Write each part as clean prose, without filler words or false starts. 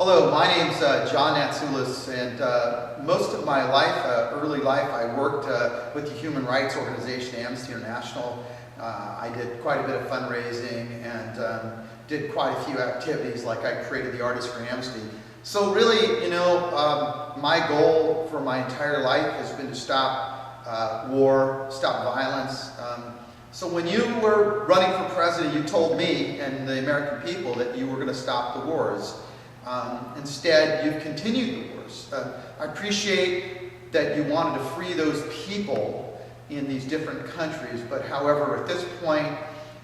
Hello, my name's John Natsoulas, and most of my life, early life, I worked with the human rights organization Amnesty International. I did quite a bit of fundraising and did quite a few activities, like I created the Artists for Amnesty. So really, my goal for my entire life has been to stop war, stop violence. So when you were running for president, you told me and the American people that you were going to stop the wars. Instead, you've continued the wars. I appreciate that you wanted to free those people in these different countries, but however, at this point,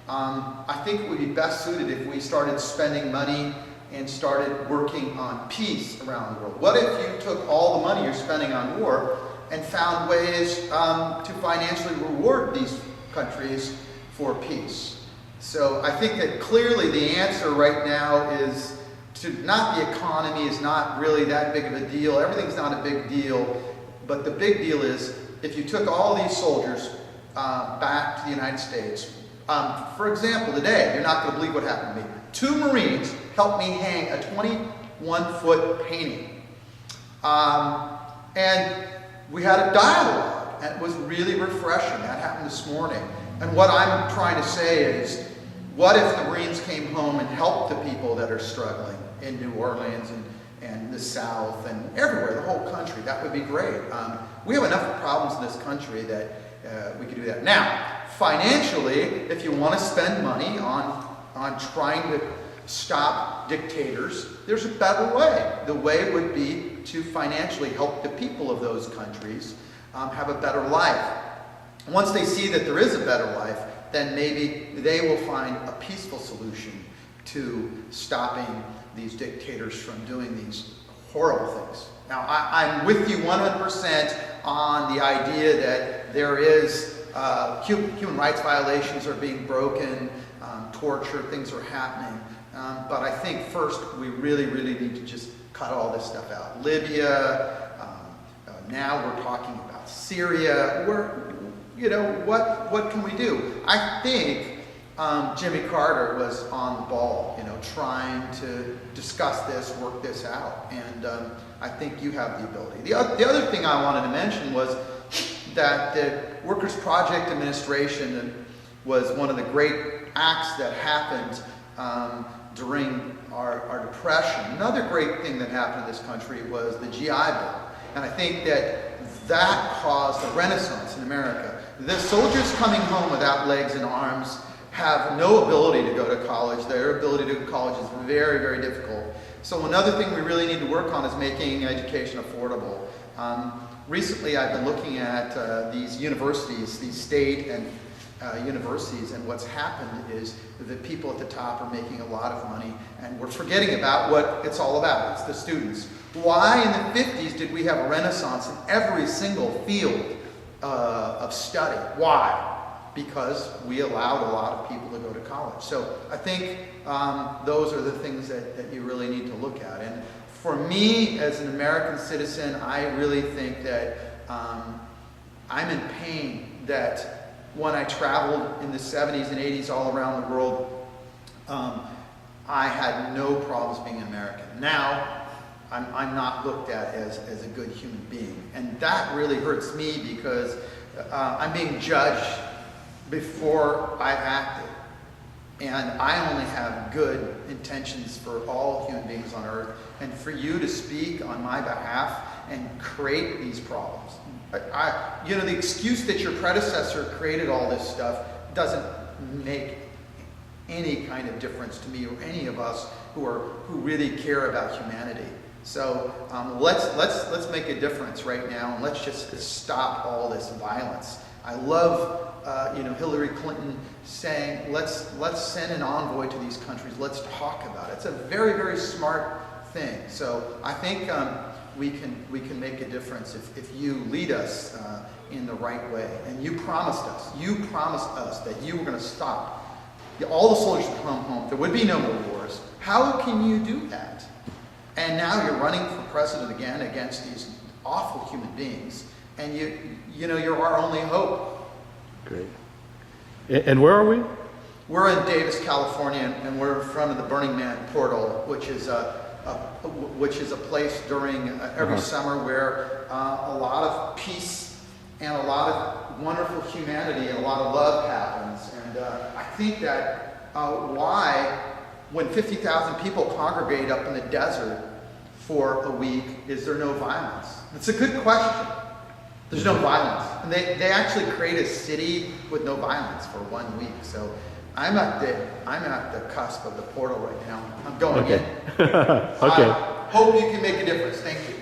I think it would be best suited if we started spending money and started working on peace around the world. What if you took all the money you're spending on war and found ways to financially reward these countries for peace? So I think that clearly the answer right now is not the economy is not really that big of a deal. Everything's not a big deal. But the big deal is if you took all these soldiers back to the United States. For example, today, you're not going to believe what happened to me. 2 Marines helped me hang a 21-foot painting. And we had a dialogue, and it was really refreshing. That happened this morning. And what I'm trying to say is, what if the Marines came home and helped the people that are struggling in New Orleans and the South and everywhere, the whole country? That would be great. We have enough problems in this country that we could do that. Now, financially, if you want to spend money on trying to stop dictators, there's a better way. The way would be to financially help the people of those countries have a better life. Once they see that there is a better life, then maybe they will find a peaceful solution to stopping these dictators from doing these horrible things. Now, I'm with you 100% on the idea that there is human rights violations are being broken, torture, things are happening. But I think first we really need to just cut all this stuff out. Libya, now we're talking about Syria. What can we do? I think Jimmy Carter was on the ball, trying to discuss this, work this out, and I think you have the ability. The other thing I wanted to mention was that the Workers' Project Administration was one of the great acts that happened during our Depression. Another great thing that happened in this country was the GI Bill, and I think that caused a renaissance in America. The soldiers coming home without legs and arms have no ability to go to college. Their ability to go to college is very difficult. So another thing we really need to work on is making education affordable. Recently I've been looking at these universities, these state and universities, and what's happened is the people at the top are making a lot of money, and we're forgetting about what it's all about. It's the students. Why in the 50s did we have a renaissance in every single field of study? Why? Because we allowed a lot of people to go to college. So I think those are the things that you really need to look at. And for me, as an American citizen, I really think that I'm in pain that when I traveled in the 70s and 80s all around the world, I had no problems being an American. Now, I'm not looked at as a good human being. And that really hurts me because I'm being judged before I've acted. And I only have good intentions for all human beings on earth. And for you to speak on my behalf and create these problems. The excuse that your predecessor created all this stuff doesn't make any kind of difference to me or any of us who really care about humanity. So let's make a difference right now, and let's just stop all this violence. I love Hillary Clinton saying let's send an envoy to these countries. Let's talk about it. It's a very smart thing. So I think we can make a difference if you lead us in the right way. And you promised us that you were going to stop all the soldiers would come home. There would be no more wars. How can you do that? And now you're running for president again against these awful human beings, and you're our only hope. Great. And where are we? We're in Davis, California, and we're in front of the Burning Man portal, which is a which is a place during every summer where a lot of peace and a lot of wonderful humanity and a lot of love happens. And I think that why, when 50,000 people congregate up in the desert for a week, is there no violence? It's a good question. There's no violence. And they actually create a city with no violence for 1 week. So I'm at the cusp of the portal right now. I'm going in. Okay. I hope you can make a difference. Thank you.